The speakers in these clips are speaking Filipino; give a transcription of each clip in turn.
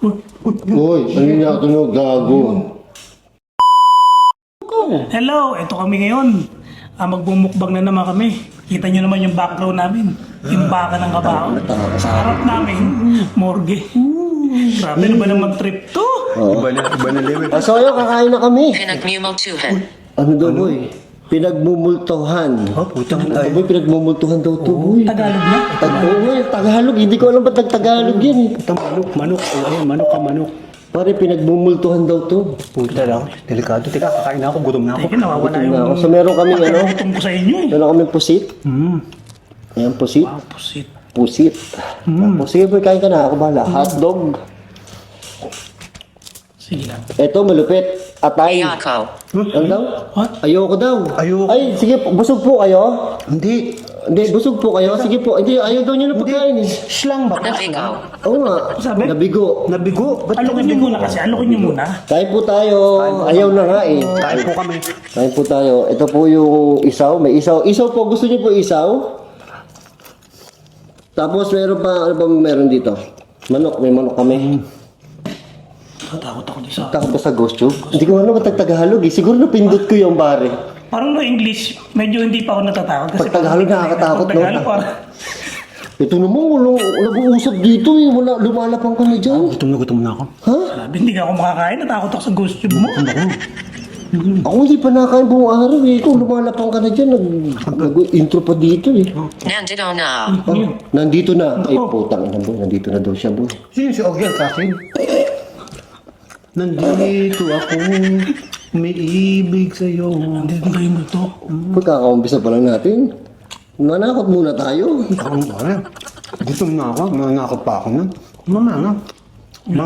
Uy, ano niya tunog, gago. Hello, eto kami ngayon. Magbumukbang na naman kami. Kita nyo naman yung background namin. Yung baka ng kabaho. Sa harap namin, morgue. Grabe na ba naman trip to? Iba na level. So ayun, kakain na kami. Pinagmumultuhan. Ano daw, boy? Pinagmumultuhan. Oh, putang Ay, boy, pinagmumultuhan daw to, boy. Tagalog na. Tagalog. Hindi ko alam ba't nagtagalog yan eh. Manok. Ayun, manok. Pare, pinagmumultuhan daw to. Puta lang. Delikado. Teka, kakain na ako. Gutom na ako. Teka, nawawala Gutom na ako. yung So meron kami ano? pagkagutom ko sa inyo eh. Meron kami pusit. Ayan, pusit. Wow, pusit. Pusit. Tapos, sige, boy, kain ka na. Ako bahala. Hotdog. Sige lang. Ito, malupit. Atay. Ayako. Ano daw? What? Ayoko daw. Ayoko. Ay, sige, busog po kayo. Hindi. Hindi, busog po kayo. Sige po. Hindi, ayaw daw niyo na pagkain eh. Slang ba? Nabigo. Oo nga. Sabi? Nabigo. Nabigo. Ba't Alokin nyo muna kasi. Alokin nyo muna. Kain po tayo. Ayaw na nga eh. Kain po kami. Kain po tayo. Ito po yung isaw. May isaw. Isaw po. Gusto niyo po isaw? Tapos meron pa, ano ba meron dito? Manok. May manok kami. Natakot ako dito sa... Takot pa sa ghost tube. Hindi ko alam ba't Tagalog eh. Siguro napindot ko yung pare. Parang no English, medyo hindi pa ako natatakot. Kasi Pag Tagalog, nakakatakot, Pag Tagalog, no? parang... Ito naman, walang nag-uusap dito eh. Wala, lumalapang ka na dyan. Gutom na ako. Ha? Sabi, hindi ka ako makakain. Natakot ako sa ghost tube mo. Ako hindi pa nakain buong araw eh. Ikaw, lumalapang ka na dyan. Nag-intro pa dito eh. Nandito na. Oh, nandito na. Ay, putang ina boy. Nandito na daw siya boy. Sino si Ogel Kasin? Nandito ako. May ibig sa'yo. Hindi ko kayo ito. Pagkakaumpisa pa lang natin. Manakot muna tayo. Ako pare. Gutom na ako. Nanakot pa ako na. Mamana.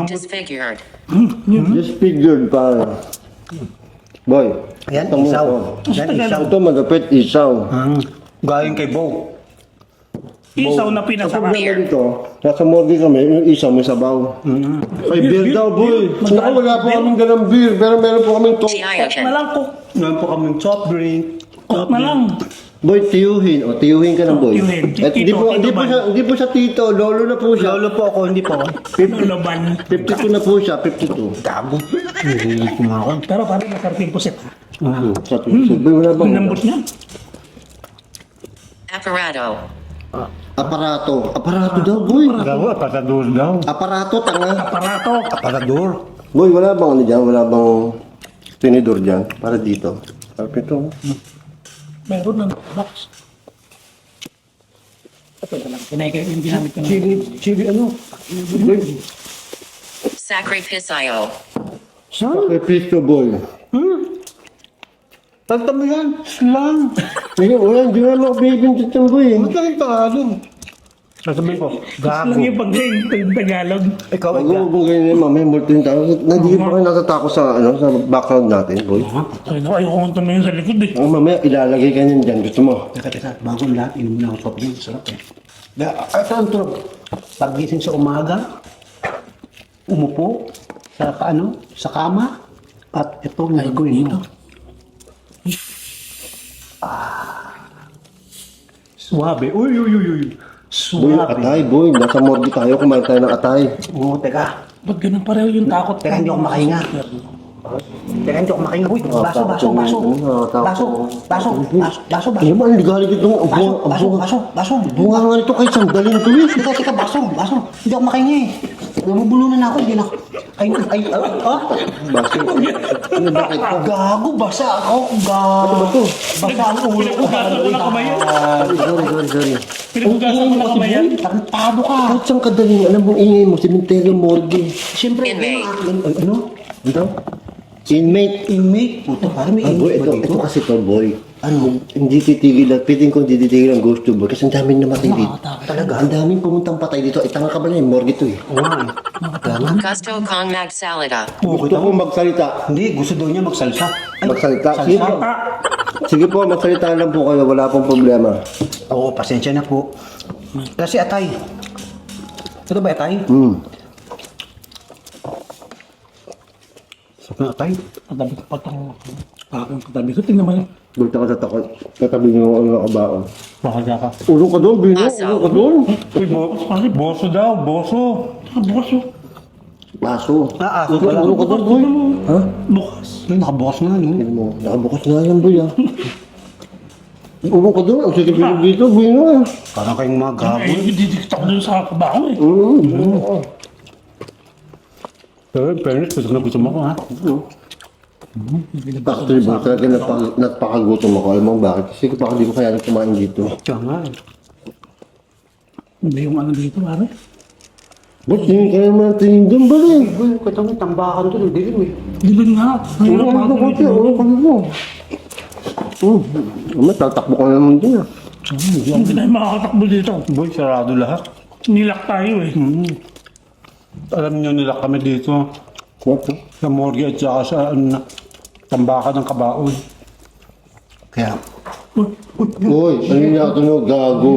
Disfigured. Just figured pa. Boy. Yan, ito mo isaw. ito. Yan, isaw. Ito magapit isaw. Galing kay Bo. Isaw na pinasama. Problema dito, nasa morgue kami, yung isaw may sabaw. Ay, beer daw, boy. Naku, wala po kaming ganang beer, pero meron po kaming Si Na Ayakin. lang, cook. Ngayon po kaming soft drink. Cook na lang. Boy, tiyuhin. O, tiyuhin ka na, boy. Tiyuhin. At hindi Tito, po, tito ba? hindi po siya tito. Lolo na po siya. Lolo po ako, hindi po ako. Lulaban. 52 na po siya, 52. Gago. Hindi kumakon. Pero parang masarap yung pusit. Sa tusod. Boy, wala bang Ang lambot niya. Aparato. aparato? Aparato daw, boy. Gago, patador daw. Aparato, tanga. Aparato. Patador. Boy, wala bang ano dyan? Wala bang tinidor dyan? Para dito. Para ito. Meron ng box. Ito na lang. Pinay yung ginamit ko na. Chili ano? Sacrificio. Sakripisyo, boy. Tanta mo yan. Slang. Sige, wala. Hindi na ako bibintit yan, boy. Ba't ka rin Tagalog? Sasabihin ko, Lang gago. yung Tagalog. Ikaw, Huwag ikaw. mo ganyan, mamaya multin tayo. Nandito pa kayo natatakot sa, sa background natin, boy. Ay, no, ayoko kong tumingin sa likod eh. Ang mamaya, ilalagay ka niyan dyan. Gusto mo? Teka, bago ang lahat, inom na ako soft drink. Sarap eh. Ito ang tulog. Pagising sa umaga, umupo sa kama, at ito ang gagawin mo. Suwabe. Uy. Boy, Suwabe. atay, boy. Nasa morgue tayo. Kumain tayo ng atay. Oo, teka. Ba't ganun pareho yung takot? Teka, hindi ako makahinga. Teka, hindi ako makahinga. Uy, baso. Ano ba? Ang ligalig itong Baso. bunga nga nito kahit sandalin to eh. Teka, baso. Hindi ako makahinga eh. Namubulunan ako, hindi na ako. Basi. Ano bakit ka? Gago, basa ako. Gago. Ano ba to? Basa ang ulo ko. Pinugasan ko na kamay yan. Sorry. Pinugasan ko na kamay yan. Tarantado ka. Kahit saan kadaling, alam mong ingay mo, cementerio morgue. Siyempre, Inmate. ano? Ano? Inmate. Inmate. Puto, parang may Ah, boy, inmate ba ito dito? kasi to, boy. Ano? Hindi titigil, pitin ko hindi titigil ang ghost tube, boy. Kasi ang daming namatay dito. Talaga? Ang daming pumuntang patay dito. Itanga ka ba na yung morgue to eh. Oo nga eh. Gusto kong magsalita. Gusto ko magsalita. Hindi, gusto daw niya magsalsa. Ay, Magsalita? Sige po. Salsa? Sige po, magsalita lang po kayo. Wala pong problema. Oo, pasensya na po. Kasi atay. Ito ba atay? Sarap na atay. Katabi ko pa itong aking katabi ko. Tingnan mo yun. Buta ka sa takot. Katabi niyo ang nakabaon. Baka ka. Ulong ka doon, Bino. Asaw. Ulong ka doon. Uy, boso daw, boso. Ah, boso. Aso. Aso Ano pala. ka doon, boy? Ha? Bukas. Nakabukas na, no? Tignan mo, nakabukas na yan, boy, ah. Upo ka doon, ang sige dito, boy, no? Parang kayong mga gabo. Didikit ako dun sa kabaho eh. Pero in fairness, gusto mo ako, ha? Actually, boy, talaga napakagutom ako. Alam mo bakit? Kasi baka di ko kaya nang kumain dito. Kaya nga, eh. Ano yung ano dito, pare? Boy, tingin ka naman tingin doon, bali. Uy, kita mo, tambakan doon, dilim eh. Dilim nga. Mahirap Ano ako ka dito. ano ka mo? Tatakbo ka naman din, ah. Hindi tayo makakatakbo dito. Boy, sarado lahat. Nilak tayo eh. Alam niyo nila kami dito, What? sa morgue at saka sa tambakan ng kabaoy. Kaya, Uy, ano yung nakatunog? Gago.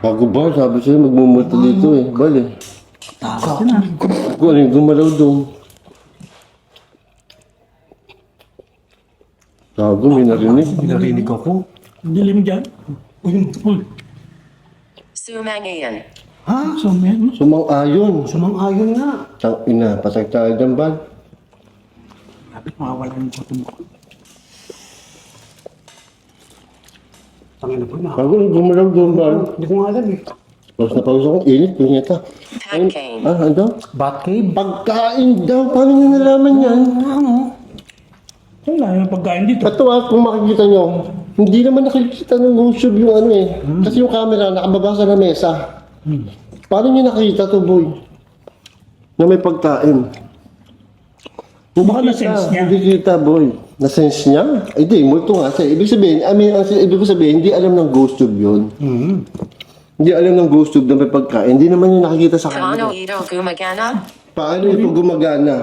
Gago ba? Sabi sa'yo, magmumulta dito eh. Bali. Takot na. Kung ano yung gumalaw doon. Gago, may narinig. narinig ako. Dilim dyan. Uy. Sumangayan. Ha? So, man. Sumang-ayon. Sumang-ayon nga. Tang ina, patay tayo dyan, Bal. Kapit makawala yung kutom ko. Tangin na po na. Gago, yung gumalaw doon, Bal. Hindi ko nga alam eh. Tapos na pawis akong init, pinyata. Pancake. Ano? Batcave? Pagkain daw, paano nyo nalaman yan? Wala yung pagkain dito. Ito kung makikita nyo, hindi naman nakikita ng YouTube yung ano eh. Kasi yung camera nakababa sa na mesa. Paano nyo nakita to, boy? Na may pagkain. Baka na-sense niya. Hindi kita, boy. Na-sense niya? Hindi, multo nga siya. Ibig sabihin, ibig ko sabihin, hindi alam ng ghost tube yun. Hindi alam ng ghost tube na may pagkain. Hindi naman yung nakikita sa Kano camera. ito gumagana? Paano ito gumagana?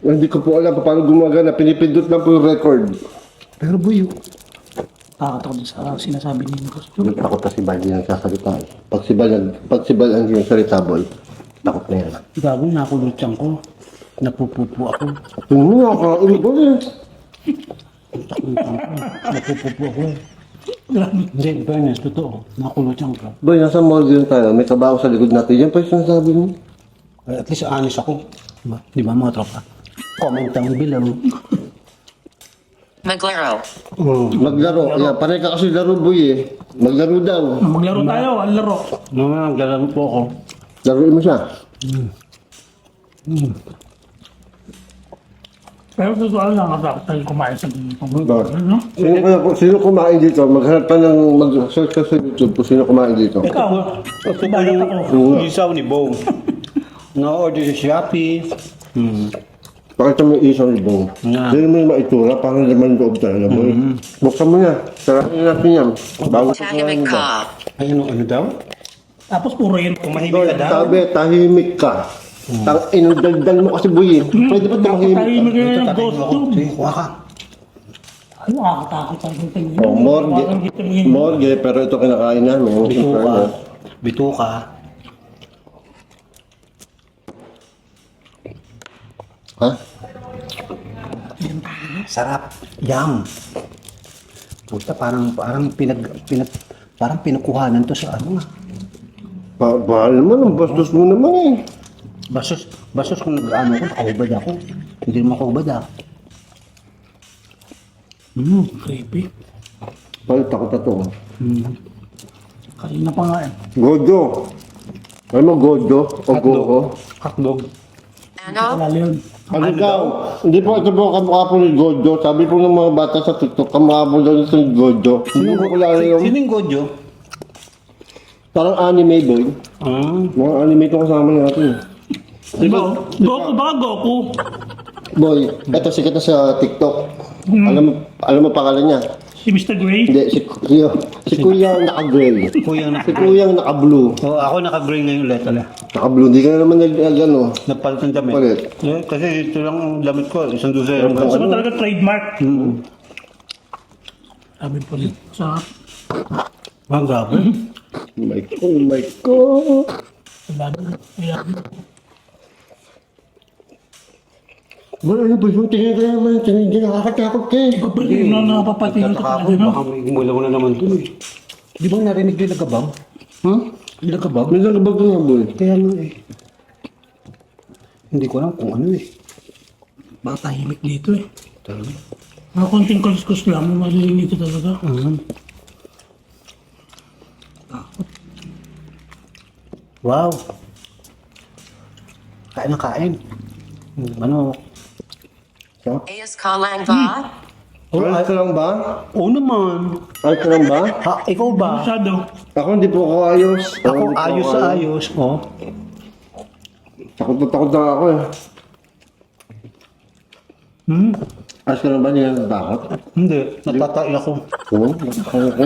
Hindi ko po alam paano gumagana. Pinipindot lang po yung record. Pero boy, Takot ako dun sa sinasabi niyo. Takot na si Bal, hindi nagsasalita. Pag si Bal ang salita, boy, takot na yan. gago nakulutyan ko. Napupupo ako. Tingnan mo, nakakain ko eh. Napupupo ako eh. Hindi, in fairness, totoo. Nakulutyan ko. Boy, nasa morgue yun tayo. May kabaho sa likod natin. Yan pa yung sinasabi mo. At least honest ako. Diba? Di ba mga tropa? Comment down below. Maglaro. Maglaro. Yan, panay ka kasi laro, boy eh. Maglaro daw. Maglaro tayo, ang laro. Naglalaro po ako. Laruin mo siya. Pero totoo lang, natakot tayo kumain sa ganito. Ano? Sino kumain dito? Maghanap pa ng mag-search ka sa YouTube kung sino kumain dito. Ikaw, balat ako. Isaw ni Bo. No-order sa Shopee. Pakita mo yung isang libong. Yeah. Dili mo yung maitura, parang laman loob talaga, boy. Buksan mo niya. Sarakin natin yan. Bago sa kumain Tahimik mo. ka. Ay, ano daw? Tapos puro yun. Boy, sabi, tahimik ka. Tang inudaldal mo kasi, boy eh. Pwede ba tahimik ka? Tahimik ka yung ghost tube. Sige, kuha ka. Ay, makakatakot ang tingin. Oh, morgue, pero ito kinakain namin. Bituka. Bituka. Ha? Sarap. Yum. Puta, parang pinukuhanan to sa ano nga. Bahal naman, ang bastos mo naman eh. Basos kung nag-ano ko, nakahubad ako. Hindi naman makahubad ah. Creepy. Palit ako to. Kanina pa nga eh. Gojo. Alam mo, Gojo? O Gojo? Hotdog. Ano? Alala yun. Ano daw? Hindi po, ito po kamukha po ni Gojo. Sabi po ng mga bata sa TikTok, kamukha po daw nito ni Gojo. Hindi ko kilala yung Sino yung Gojo? parang anime, boy. Mga anime itong kasama natin. Diba? Goku ba? Goku. Boy, eto sikat na sa TikTok. Alam mo pangalan niya? Si Mr. Gray. Hindi, si Kuyang naka-gray. Si Kuyang naka-blue. Oh, ako naka-gray ngayon ulit. Naka-blue, hindi ka na naman ano. Nagpalit ng damit. Palit. Eh, kasi ito lang ang damit ko. Isang dosa lang. Gusto mo talaga trademark. Sabi po rin. Sa Ah, grabe. Oh my God. labi. Ano ba yung tingin ka naman? Tingin ka nakakatakot ka eh. Kapag na napapatingin ka Tataka talaga, ako, no? baka may gumulaw na naman dun eh. Di ba narinig yung nagabang? Nagkabag? May nagabag nga, boy. Kaya nga eh. Hindi ko alam kung ano eh. Baka tahimik dito eh. Mga konting kuskus lang, malilinig dito talaga. Wow. Kain na kain. Ano? Sarap. Ayos ka lang ba? Ayos ka lang ba? Oo naman. Ayos ka lang ba? Ha, ikaw ba? Masyado. Ako hindi po ako ayos. Ako hindi po ayos sa ayos. Oh. Takot na takot na ako eh. Ayos ka lang ba? Hindi ka natakot? Hindi. Natatai ako. Oo, natakot ko.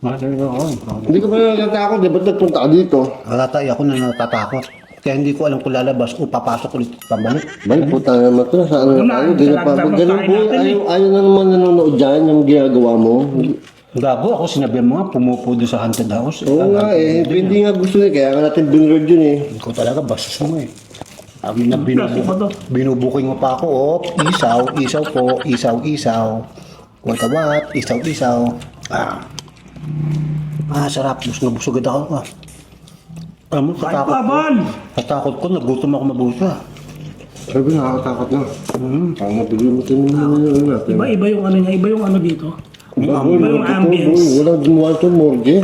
Natatai ako. Hindi ka ba natatakot? Di ba't nagpunta ka dito? Natatai ako na natatakot. Kaya hindi ko alam kung lalabas o papasok ulit pabalik. Balik po tayo naman ito. Saan Ano na tayo? na, Di na pa. talagang Pag ganun kain po, natin eh. ayaw na naman nanonood dyan yung ginagawa mo. Gago ako, sinabi mo nga, pumupo doon sa haunted house. Oo nga eh. Hindi nga gusto niya. Kaya nga natin binroad yun eh. Ikaw talaga, bastos mo eh. Amin na Plastic ba to? binubuking mo pa ako, oh. Isaw, isaw po, isaw, isaw. What, isaw, isaw. Sarap. Busog na busog agad ako. Alam mo, Kahit katakot ko. laban! Katakot ko, nagutom ako mabuti. Sabi nakakatakot na. Ang nabigay mo tayo naman natin. Iba-iba yung ano niya, iba yung ano dito. Iba yung ambience. Walang gumawa ito, morgue.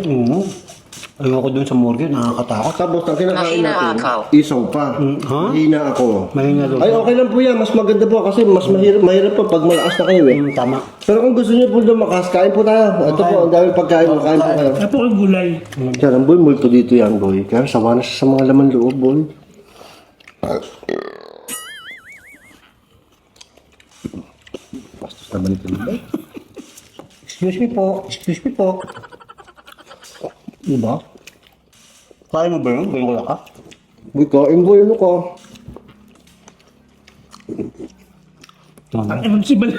Ayoko dun sa morgue, nakakatakot. Tapos ang kinakain Mahina natin, ako. isaw pa. Ha? Mahina ako. Mahinga doon. Ay, okay lang po yan. Mas maganda po kasi mas mahirap pa pag malakas na kayo eh. Tama. Pero kung gusto niyo po lumakas, kain po tayo. Ito po, ang daming pagkain. Kain po kayo. Kaya po yung gulay. Yan, boy, multo dito yan, boy. Kaya sawa na siya sa mga laman loob, boy. Bastos naman ito. Excuse me po. Excuse me po. Diba? Kaya mo ba yun? Gawin ko lang ka? Boy, kain boy, ano ka? Ang ewan si Bal.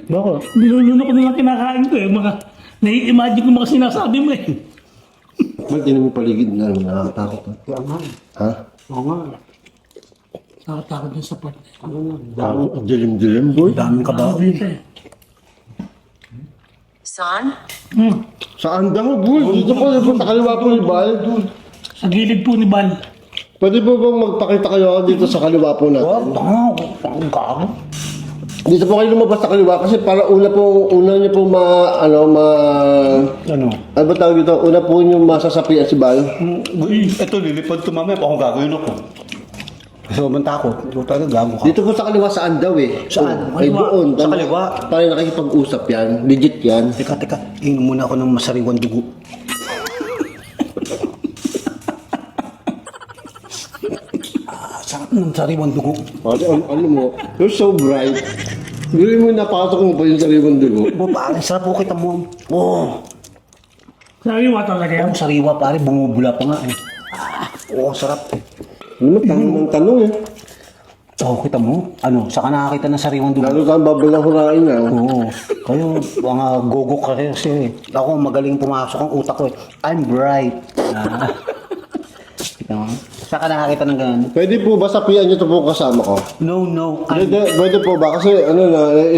Bakit? Nilununo ko nilang kinakain ko eh. Mga, nai-imagine ko mga sinasabi mo eh. Ba't din mo paligid na nakakatakot na? Kaya nga. Ha? Oo nga. Nakatakot din sa part. Ang dilim-dilim, boy. Daming kabaho. Dito eh. Son? Saan daw, boy? Dito po, sa kaliwa po ni Bal. Sa gilid po ni Bal. Pwede po bang magpakita kayo dito sa kaliwa po natin? Oh, tanga. Ang gago. Dito po kayo lumabas sa kaliwa kasi para una niyo po Ano? ano ba tawag dito? Una po niyo masasapian si Bal. Ito, lilipad to mamaya. Ako gagawin ako. Kasi huwag takot. Ito talaga gago ka. Dito po sa kaliwa, saan daw eh? Saan? Ay doon. Sa kaliwa? Tayo nakikipag-usap yan. Legit yan. Teka. Inom muna ako ng masariwan dugo. Sarap ng sariwan dugo. Ano mo? You're so bright. Hindi mo napasok mo pa yung sariwan dugo. Pare, sarap po kita mo. Oh, Sariwa talaga yan. ang sariwa pare, bumubula pa nga eh. Sarap. Ano mo? Tanong eh. Kita mo? Ano, saka nakakita ng sariwang dugo. Lalo kang babalang hurain na. Oo. Kayo, mga gogo ka kasi. Ako, magaling pumasok ang utak ko eh. I'm bright. Kita mo? Saka nakakita ng ganun. Pwede po ba sapian niyo ito po kasama ko? No. Pwede po ba? Kasi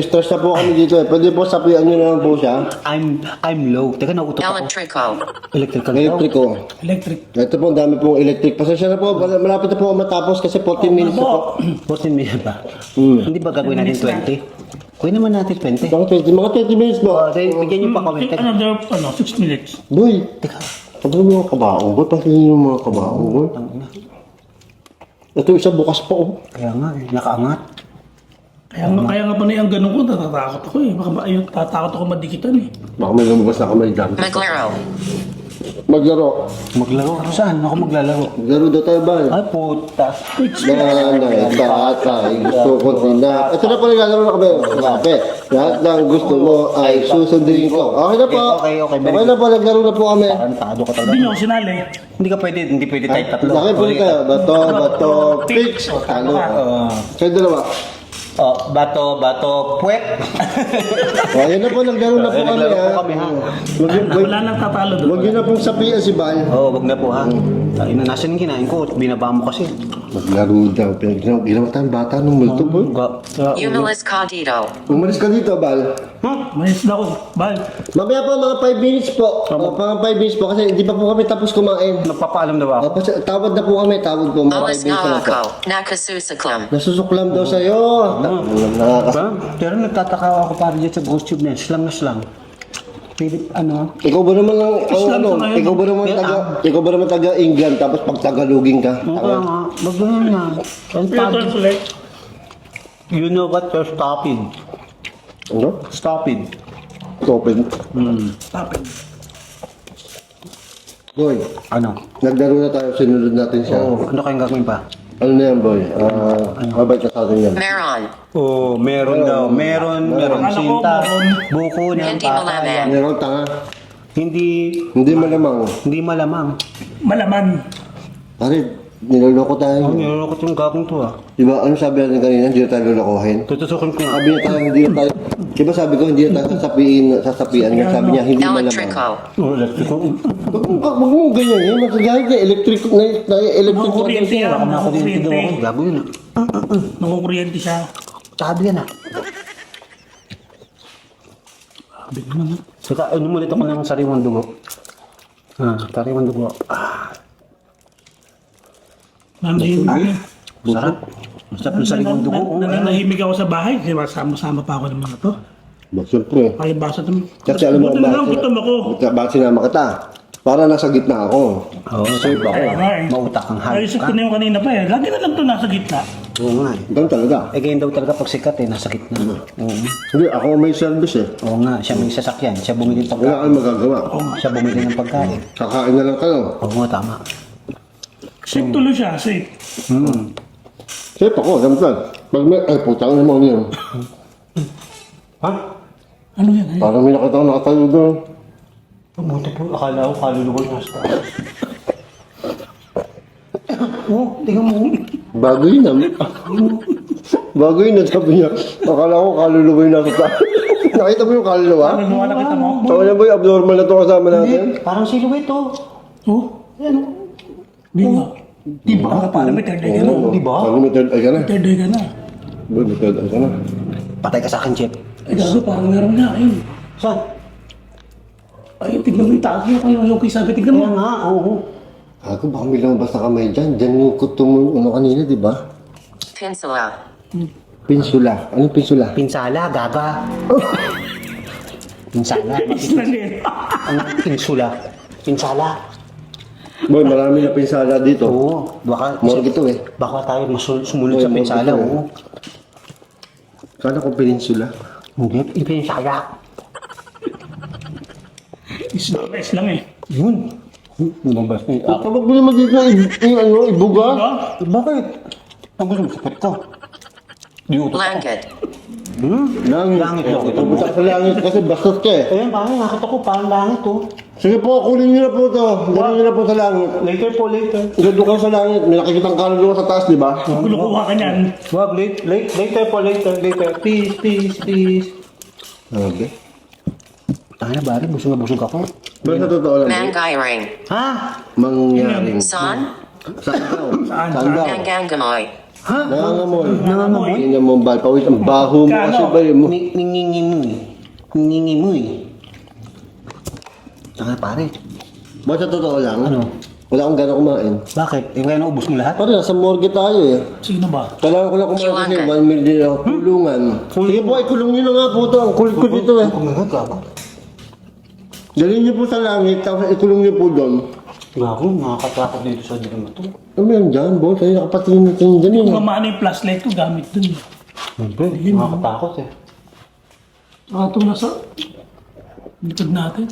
stress na po kami dito eh. Pwede po sapian niyo naman po siya. I'm low. Teka, nauutok ako. Electrico. Electrical daw. Electrico. Electric. Ito po, ang dami pong electric. Pasensya na po, malapit na po ako matapos kasi 14 minutes na po. 14 minutes ba? Hmm. Hindi ba gagawin natin 20? Kuhin naman natin 20. Mga 20 minutes po. Bigyan niyo pa kami. Teka. Another 6 minutes. Boy, Teka. pagod mo mga kabaong, boy. Pasensya yung mga kabaong, boy. Ito isa bukas pa, oh. Kaya nga eh, nakaangat. Kaya nga pa na yung ganun ko, natatakot ako eh. Baka ayun, tatakot ako madikitan eh. Baka may lumabas na kamay dyan. Maglaro. Maglaro. Maglaro? Saan? Ako maglalaro. Maglaro daw tayo ba? Ay, puta. Nanay, tatay, gusto ko tinap. Ito na po naglalaro na kami. Lapit. Lahat ng gusto mo ay susundin ko. Okay na po. Okay. Okay na po, naglaro na po kami. Tarantado ka talaga. Hindi niyo ako sinali. Hindi pwede tayo tatlo. Laki po kayo. Bato, fix. Talo. Kayo dalawa. Oh, bato, puwet. O, ayan na po, naglaro na po kami, Naglaro po ha. kami, ha. Wala nang tatalo doon. Huwag niyo na pong sapian si Bal. Oo, wag na po ha. Ay, nasan yung kinain ko? Binaba mo kasi. Maglaro daw. Ginawa tayong bata nung multo po. Humilis Cardito. Umalis ka dito, Bal. Mayos na ako. Bal. Mamaya po, mga 5 minutes po. Mga 5 minutes po, kasi hindi pa po kami tapos kumain. Nagpapaalam na ba ako? Tapos, tawad na po kami, tawad po, mga 5 Alas minutes na po. Narako. Nakasusaklam. Nasusuklam daw sa'yo. Nakakas... Diba? Pero nagtataka ako para dyan sa ghost tube na yan. Slang na slang. Philip, ano? Ikaw ba naman ang Islam ano? sa ngayon. Ikaw ba naman taga England tapos pag Tagalogin ka? Ano kaya nga? Magano'n nga. And Translate. you know what? You're stopping. Ano? Stopping. Open. Stop it. Boy, Ano? naglaro na tayo, sinunod natin siya. Oo. Ano kayong gagawin pa? Ano na yan, boy? Mabait ka sa atin yan. Meron. Oo, meron daw. Meron Akala ko sinta. meron. Buko ng Hindi papa. malaman. Meron tanga. Hindi Malamang. malamang. Malaman. Pare, niloloko tayo. Nilolokot yung gagong to ah. Diba, ano sabi natin kanina, hindi na tayo lolokohin? Tutusukin ko nga. Sabi niya tayo, hindi na tayo... Diba sabi ko, hindi na tayo sasapian niya. Sabi niya, hindi malamang. Electrico. Oh, electric. Huwag mo ganyan eh. Magkagahit niya, electric Mga kuryente yan. Baka Mga ako din daw ako. kuryente. Gago yun ah. Nakukuryente siya. Sabi yan ah. Sabi naman. Saka, ano mo ulit ako ng sariwang dugo. Sariwang dugo. Nanahimik. Sarap. Masarap yung sariwang dugo. oh. Nananahimik ako sa bahay. Kasi sama-sama pa ako ng mga to. Siyempre. Kaya basa naman. Kasi alam mo Buti na lang, gutom ako. Bakit sinama kita? Para nasa gitna ako. Oo, safe ako. Kaya nga eh. Mautak ang hayop Naisip ka. ko na yung kanina pa eh. Lagi na lang to nasa gitna. Oo nga eh. Ganun talaga. Eh, ganyan daw talaga pag sikat eh, nasa gitna. Oo. Hindi, ako may service eh. Oo nga, siya may sasakyan. Siya bumili ng Wala pagkain. kang magagawa. Siya bumili ng pagkain. Kakain na lang kayo. Oo nga, tama. Safe tuloy siya, safe. Safe ako, siyempre. Pag may... Ay, putang na mo niyo. Ha? Ano yan eh? Parang may nakita ko nakatayo doon. Buti po, akala ko kaluluwa na sa taas. Oo, tingnan mo. Bago yun ah. Bago yun ah, sabi niya. Akala ko kaluluwa yung nasa tayo. Nakita mo yung kaluluwa? Ano na kita mo? Tawa niya ba yung abnormal na ito kasama natin? Hindi, parang silhouette oh. Oh? Ano? Hindi nga. Diba? Parang may third eye ka na. Di ba? Sabi mo, third eye ka na. Third eye ka na. Boy, may third eye ka na. Patay ka sa akin, Chip. Ay, gago, parang meron nga eh. Saan? Ay, tignan mo yung taas niya. Kayo, yung sabi, tignan mo. Kaya nga, oo. Ako, baka may lumabas na kamay dyan. Dyan yung kuto mo, ano kanina, di ba? Pinsala. Pinsula. Anong pinsula? Pinsala, gaga. Pinsala. Isla din. Ano? Pinsula. Pinsala. Boy, marami na pinsala dito. Oo. Baka, More ito eh. baka tayo sumunod Oo, sa pinsala, morgue oo. Kala ko peninsula. Hindi, pinsala. Isla lang eh. Yun. Lumabas na yung Kapag mo naman dito, ibuga. Diba? Bakit? Ang gusto mo, sakit ka. Di utot ako. Blanket. Langit. Langit daw. Pupunta ka sa langit kasi bastos ka eh. Ayan, parang nakita ko, parang langit oh. Sige po, kunin niyo na po ito. Dali niyo na po sa langit. Later po, later. Gando ka sa langit. May nakikitang kaluluwa sa taas, di ba? Kulukuha ka niyan. Wag, later po, later. Peace. Okay. Tayo na, bari, busog na busog ako. Pero sa totoo lang, Mangairing. Ha? mangyaring. Son. Saan daw? Saan? Saan daw? Nangangamoy. Ha? Nangangamoy. Nangangamoy? Tingnan mo ang bal. Pawis ang baho mo kasi ba mo. Ningingimuy. Tayo na, pare. Ba sa totoo lang? Ano? Wala akong gano'n kumain. Bakit? Eh, kaya naubos mo lahat? Pare, nasa morgue tayo eh. Sino ba? Kailangan ko lang kumain kasi Iwan 1 million ako. Kulungan. Sige po, ikulong nyo na nga po ito. Ang kulit dito eh. Kumagat, gago. Dalhin niyo po sa langit, tapos ikulong niyo po doon. Gago, nakakatakot dito sa dilim na to. Ano yan dyan, boss? Ay, nakapatingin na tingin dyan Kung eh. mamano yung flashlight ko, gamit dun. Siyempre, nakakatakot eh. Ito nasa likod natin.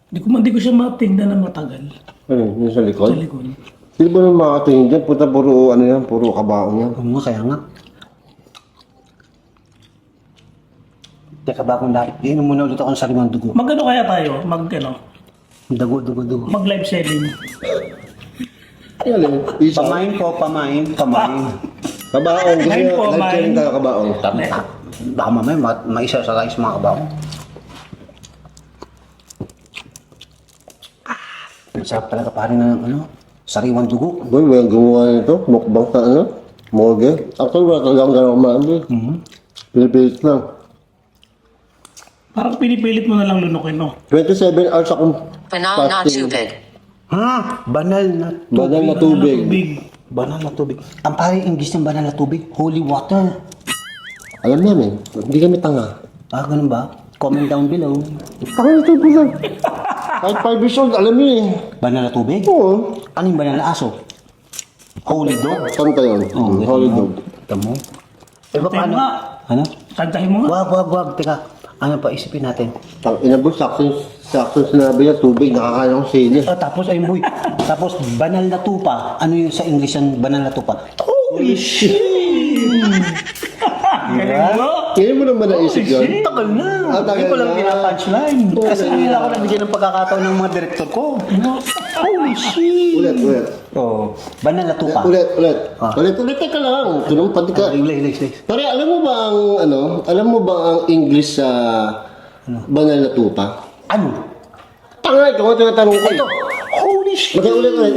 Hindi ko siya matingnan na matagal. Ano, yun sa Sa likod? likod. Hindi ba naman makatingin dyan? Puta, puro ano yan, puro kabaong yan. Oo nga, kaya nga. Teka, bakong lahat. Iinom muna ulit ako ng salimang dugo. Mag-ano kaya tayo? Dugo. Mag-live selling. Ay, alin? Isa. Pamain ko, pamain. Kabaong. Gusto Ngayon nyo, po, live man. challenge tayo kabaong. Baka mamaya maisa sa guys mga kabaw. Masarap talaga pare ng sariwang dugo. Boy, walang gumawa nito. Mukbang sa morgue. Actually, wala talaga akong gano'ng kumain, boy. Pilipilit lang. Parang pinipilit mo na lang lunukin, no? 27 hours akong Banana fasting. tubig. Ha? Banal na Banal na tubig. Banal na tubig. Ang pare English ng banal na tubig, holy water. Alam namin, hindi kami tanga. Ganun ba? Comment down below. Tanga ito, boy. Kahit 5 years old, alam niyo eh. Banal na tubig? Oo. Ano yung banal na aso? Holy dog? Kanta yun. Holy dog. Tamo. Eh, Kantahin paano? mo nga. Ano? Kantahin mo nga. Wag. Teka, ano pa isipin natin? Tang ina, boy, sakto sinabi niya, tubig, nakakain akong sili. Tapos, ayun boy. Tapos, banal na tupa. Ano yung sa English yung banal na tupa? Holy shit! Galing mo. Kaya mo naman naisip yun? Tagal na. Tagal Hindi ko lang na. pinapunchline. Kasi hindi ako nabigyan ng pagkakataon ng mga director ko. Holy shit! Ulit. Oh, banal na tupa. Ulit. Ah. Ulit ka lang. Tunong pati ka. Relax. Pare, alam mo ba ang English sa banal na tupa? Ano? Tanga, ikaw ang tinatanong ko. Ito. Holy shit! Ulit.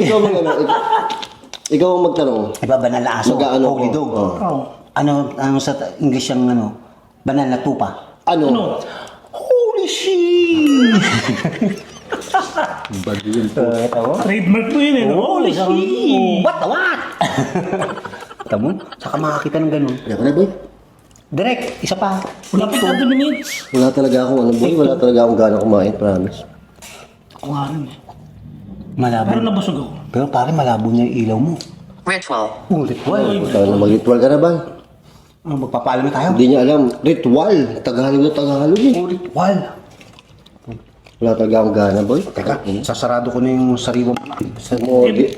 Ikaw ang magtanong. Diba banal na aso? Mag-ano Holy ko? dog. Oh. Oh. Ano sa English yung banal na tupa? Ano? Holy shit! Bad yun po. Trademark mo yun, eh. No? Holy shit. What? Tamo? Saka makakita ng ganun. Kaya ka na, boy. Direct, isa pa. Wala pa 30 minutes. Wala talaga akong boy. Wala talaga akong gana kumain, promise. Ako nga rin, eh. Malabo. Pero nabusog ako. Pero pare, malabo niya yung ilaw mo. Ritual. Ritual. Puta na, mag-ritual ka na ba? Magpapaalam na tayo. Hindi niya alam. Ritual. Tagalog eh. Ritual. Wala talaga akong gana, boy. Teka, sasarado ko na yung sariwa.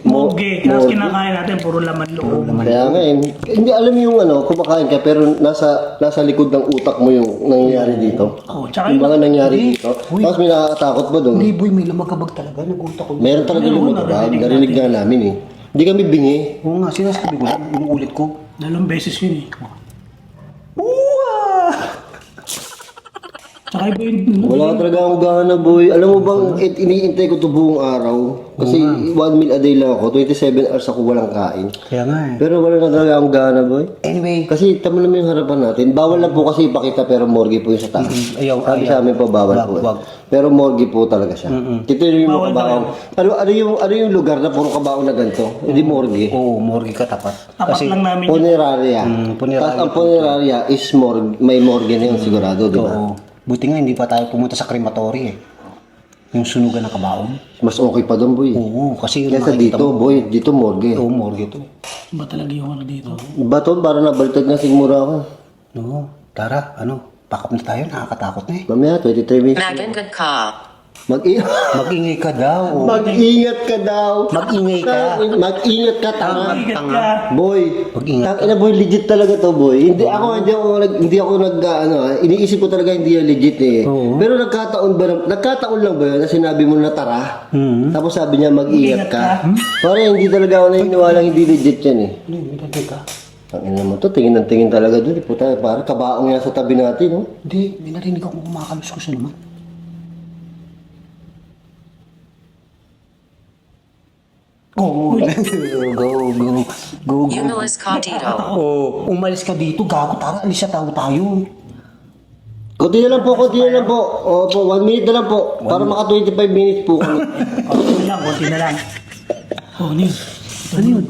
Moge. Tapos kinakain natin, puro laman loob. Kaya nga eh. Hindi alam yung kumakain ka pero nasa likod ng utak mo yung nangyayari dito. Oh, tsaka Yung mga nangyari Hindi. dito. Uy. Tapos may nakakatakot ba doon? Hindi boy, may lumagabag talaga. Nagunta ko. Meron talaga Oo, lumagabag. narinig Narinig natin. nga namin eh. Hindi kami bingi. Oo nga, sinasabi ko lang. Inuulit ko. Dalawang beses yun, eh. Tsaka iba yung... Wala talaga akong gana, boy. Alam mo bang iniintay ko to buong araw? Kasi 1 meal a day lang ako. 27 hours ako walang kain. Kaya nga eh. Pero wala na talaga akong gana, boy. Anyway, Kasi tama naman yung harapan natin. Bawal lang po kasi ipakita pero morgue po yung sa taas. Ayaw, Sabi ayaw. sa amin po bawal Wag, po. wag. Pero morgue po talaga siya. Ito yung Bawal mga kabaong. Ano yung lugar na puro kabaong na ganito? Hindi morgue. oo, morgue ka tapat. Tapat lang namin yun. Funeraria. funeraria Tapos ang funeraria is morgue. May morgue na yun sigurado, di ba? Oo. Buti nga hindi pa tayo pumunta sa crematory eh. Yung sunugan ng kabaong. Mas okay pa doon, boy. Oo, kasi yung Kesa makikita dito, mo- boy. Dito morgue. Oo, morgue to. Iba talaga yung ano dito. Ba to? Parang nabaliktad na sigmura ako. Oo, tara, pack up na tayo, nakakatakot na eh. Mamaya, 23 minutes. Magandang ka. Mag-ingay ka daw. oo. Mag-ingat ka daw. Mag-ingay ka. Mag-ingat ka, tama. Ingat tanga. ka. Boy, Mag-ingat tangina boy, legit talaga to, boy. Hindi ako iniisip ko talaga hindi yan legit eh. Oo. Pero nagkataon lang ba yun na sinabi mo na tara? Tapos sabi niya mag-ingat ka. Parang hindi talaga ako naniniwala hindi legit yan eh. Hindi ka. Tangina mo to, tingin ng tingin talaga doon. Puta, parang kabaong yan sa tabi natin, no? Hindi, may narinig akong kumakalus ko sa naman. Go. Humilis Cardito. Oh, umalis ka dito, gago, tara, alis sa tao tayo. Kunti na lang po. Opo, 1 minute na lang po. Para maka 25 minutes po kami. Konti na lang. Oh, ano yun? Ano yun?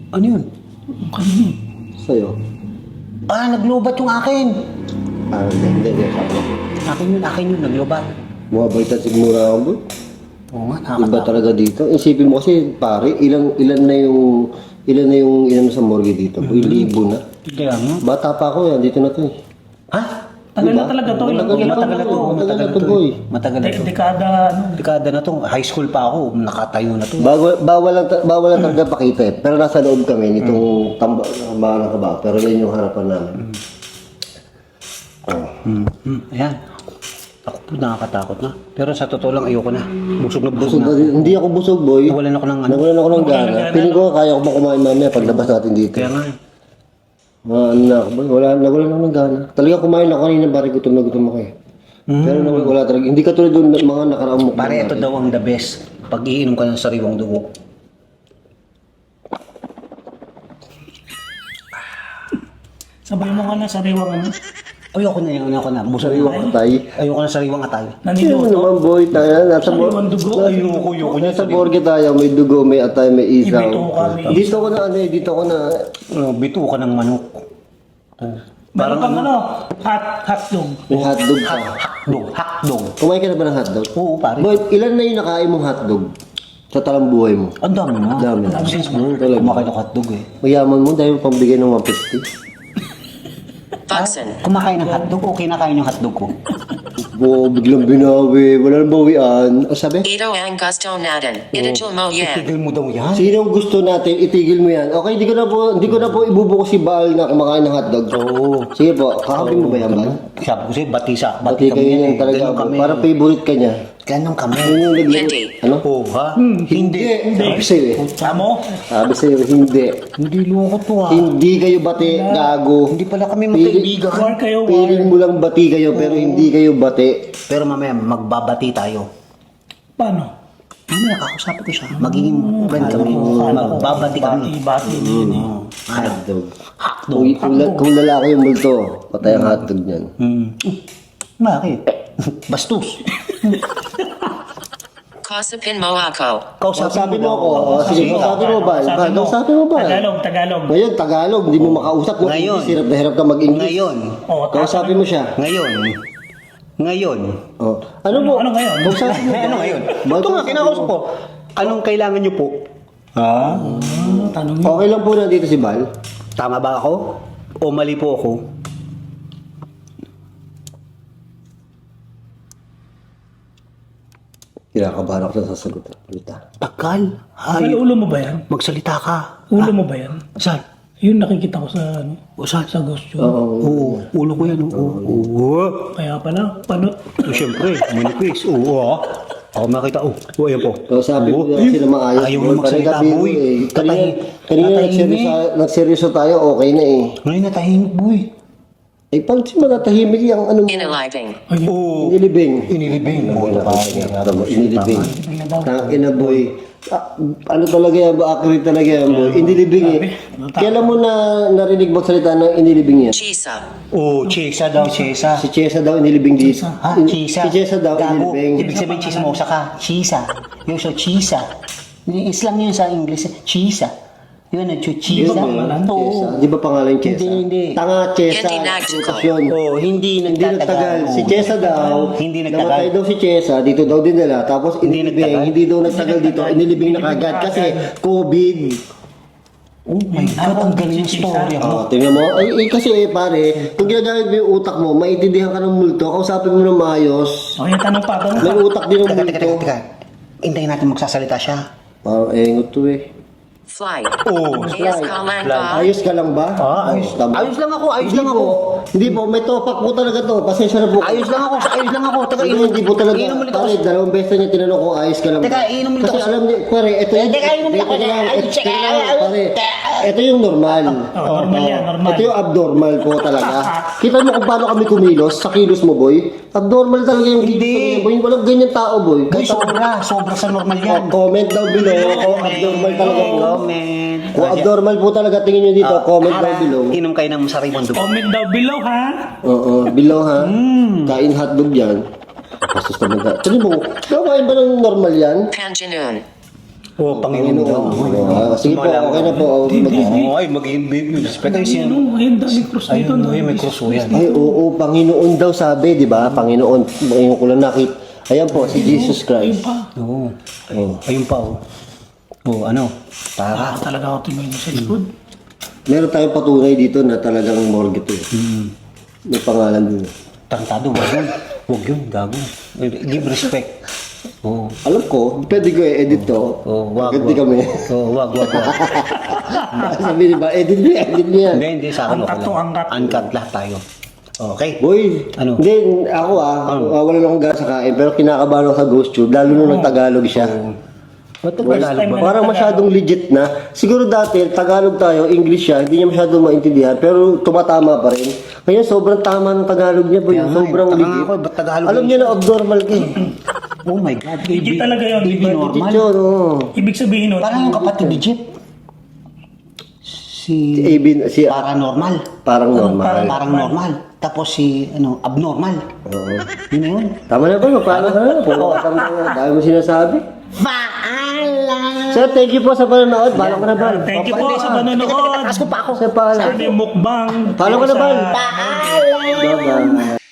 Ano yun? Ang kanina yun. Sa'yo. Naglobat yung akin. Hindi. Akin yun, naglobat. Mabaliktad sigmura ako, boy. Oo nga, Iba nakakatakot. talaga dito. Isipin mo kasi, pare, ilan na yung sa morgue dito. Boy, libo na. Kaya nga. Bata pa ako yan, dito na to eh. Ha? Tagal na talaga to. Matagal na to. Matagal na to, boy. Matagal na to. Dekada, ano. Dekada na to. High school pa ako, nakatayo na to. Bawal lang talaga pakita eh. Pero nasa loob kami nitong tambahan ng kaba. Pero yan yung harapan namin. Ayan. Ako po nakakatakot na. Pero sa totoo lang, ayoko na. Busog na busog Busog na. na, hindi ako busog, boy. Nawalan ako ng Nawalan ako ng gana. Piling ko kaya ko pa kumain mamaya paglabas natin dito. Kaya nga. Anak, wala nang gana. Talaga kumain ako kanina, pare, gutom ako eh. Pero wala talaga. Hindi ka tulad doon mga nakaraang mukbang Pare, ito natin. daw ang the best. Pag iinom ka ng sariwang dugo. Sabay mo ka na sariwang ano. Ayoko na. Busa Sariwang atay. Ayoko na sariwang atay. Sino Naniluto. naman boy tayo? Nasa Sariwang dugo. Ayoko Nasa borge tayo, may dugo, may atay, may isaw. Ibito ka, may Dito ko na ano eh, dito ko na... Bito ka ng manok. Meron kang ano, hotdog. May hotdog ka. Hotdog. Kumain ka na ba ng hotdog? Oo, pare. Boy, ilan na yung nakain mong hotdog? Sa talang buhay mo? Ang dami na. Dami na. Since mo, Talaga. kumakain ng hotdog eh. Mayaman mo dahil pambigay ng 150. Buxton. Kumakain ng hotdog o kinakain yung hotdog ko? Biglang binawi, wala nang bawian. O sabi? Ito ang gusto natin. Itigil mo yan. Tigil mo daw yan. Sinong gusto natin, itigil mo yan. Okay, hindi ko na po ibubuko si Baal na kumakain ng hotdog. Oo. Sige po, kakapin mo ba yan, Baal? Sabi ko sa'yo, bati Pati kami kayo yan yan eh. talaga. Ganun kami. Para favorite ka niya. Ganun kami. Ano yung naglaro? Hindi. Ano? Oo, ha? Hindi. Sabi sa'yo eh. Tamo? Sabi sa'yo, hindi. Hindi loko to ha. Hindi kayo bati, gago. Hindi pala kami magkaibigan. War kayo, war. Piling mo lang bati kayo, pero hindi kayo bati. Pero mamaya, magbabati tayo. Paano? Mamaya, kakusapin ko siya. Magiging friend kami. Magbabati kami. Bati din eh. Hotdog. Hotdog. Kung lalaki yung multo, patay ang hotdog niyan. Bakit? Bastos. Kausapin mo ako. Kausapin mo ako. Sige, kausapin mo ba? Kausapin mo ba? Tagalog. Ngayon, Tagalog, hindi mo makausap. Ngayon. Hirap na hirap ka mag-English. Ngayon. Oh, Kausapin mo siya. Ngayon. Oh. Ano mo? Ano ngayon? Kausapin mo. Ano ngayon? Ba't Ito nga, kausapin kinakausap mo? ko. Anong kailangan niyo po? Ha? Tanong Okay lang po nandito si Bal. Tama ba ako? O mali po ako? Kinakabahan ako sa sasagot. Salita. Tagal. Ay, Hay. ulo mo ba yan? Magsalita ka. Ulo mo ba yan? Saan? Yun nakikita ko sa ano, O saan? sa ghost tube. Oo. Ulo ko yan. Oo. Kaya pala, panot. Siyempre, manipis. Oo. Ako makita. Oo, ayan po. Kausapin mo lang sila maayos. Ayaw boy. mo magsalita, Parang gabi, boy. eh. Kanina Natahimik. nagseryoso tayo, okay na eh. Ngayon natahimik, boy. Eh, paano si matatahimik yung ano mo? Inaliving. Oo. Inilibing. Inilibing. Inilibing. Tangin na boy. Ano talaga yan? Akri talaga yan boy. Inilibing eh. Kailan mo na narinig magsalita ng inilibing yan? Chisa. Oo, Chesa daw, Chesa. Si Chesa daw inilibing dito. Ha? Chisa? Si Chesa daw Gago. inilibing. Ibig sabihin, chismosa ka. Chisa. Yung so, Chisa. Islang yun sa English. Chisa. Yun, Di ba Chisa. pangalan Chesa? Oo. Di ba pangalan Chesa? Hindi. Tanga Chesa. Hindi nagtagal. Rotasyon. Oo, hindi Hindi nagtatagal. nagtagal. Si Chesa daw, Hindi nagtagal. namatay daw si Chesa, dito daw din nila. Tapos Hindi inilibing, nagtagal. hindi daw nagtagal dito, inilibing na kagad kasi COVID. Oh my God, ang galing yung story mo. Oh, tingnan mo. Ay, kasi pare, kung ginagamit mo yung utak mo, maintindihan ka ng multo, kausapin mo ng maayos. O, yung tanong pa. May utak din ng multo. Teka. Hintayin natin magsasalita siya. Parang engot to eh. Fly. Oo. Ayos ka lang ba? Ayos ka lang ba? Ayos. Tama. Ayos lang ako, ayos Hindi lang po. ako. Hindi po, may topak po talaga to. Pasensya na po. Ayos lang ako, Teka, Hindi po talaga. inom ulit ako. Pare, dalawang beses na niya tinanong kung ayos ka lang ba. Teka, inom ulit Kasi ako. alam niya, pare, ito yung... Teka, inom ulit ako. Teka lang, Ay, teka lang, pare. Ito yung normal. Normal yan, normal. Ito yung abnormal po talaga. Kita mo kung paano kami kumilos sa kilos mo, boy. Abnormal talaga yung kilos Hindi. mo, boy. Walang ganyan tao, boy. Boy, sobra sa normal yan. Comment daw below kung abnormal talaga po. Comment. Kung abnormal po talaga tingin nyo dito, comment daw below. Inom kayo ng sariwang dugo. Comment daw below, ha? Oo, below ha. Kain hotdog yan. Pastos naman ka. Sabi mo, kawain ba ng normal yan? Panjanoon. Oh, Panginoon daw. Sige po, okay na po. Ay, magiging baby. Respect kayo siya. Ano, ayun, dami cross dito. no? Ay, may cross po yan. Ay, oo, Panginoon daw sabi, di ba? Panginoon. Ngayon ko lang nakita. Ayan po, si Jesus Ayun Christ. pa. Oo. Oh. Ayun pa, oh. Oh, ano? Tara. Talaga ako tumingin sa likod. Meron tayong patunay dito na talagang morgue to. May pangalan din. Tarantado, wag yun. Wag yun, gago. Give respect. Oo. Alam ko, pwede ko i-edit to. Oh, wag, Ganti wag. kami. Oh, wag. Sabi di ba, edit niya, edit niya. Hindi, sa akin Angkat okay to, lang. angkat. Uncut lahat tayo. Okay. Boy, Ano? hindi, ako wala lang akong gana sa kain, pero kinakabahan ako sa ghost tube, lalo nung nag-Tagalog siya. Ba't First Tagalog time ba? na Parang nagtagalog. masyadong legit na. Siguro dati, Tagalog tayo, English siya, hindi niya masyadong maintindihan, pero tumatama pa rin. Ngayon, sobrang tama ng Tagalog niya, boy. Kaya nga, Sobrang taka nga legit. ako, ba't Tagalog Alam yun niya na abnormal ka eh. Oh my God. Legit talaga yun, Hindi legit. Legit normal. yun, oo. Ibig sabihin nun, Parang yung kapatid ni Jeep. Si Si Abin, si paranormal. parang normal. Parang normal. Tapos si abnormal. Oo. Yun na yun. Tama na ba? Paano ka na? Pumatang na. Dahil mo sinasabi. Paalam! Sir, thank you po sa panonood. Paalam ka na, Bal. thank you po sa panonood. Sa paalam. Sabi mukbang. Paalam ka na, Bal. Sa- Bye-bye.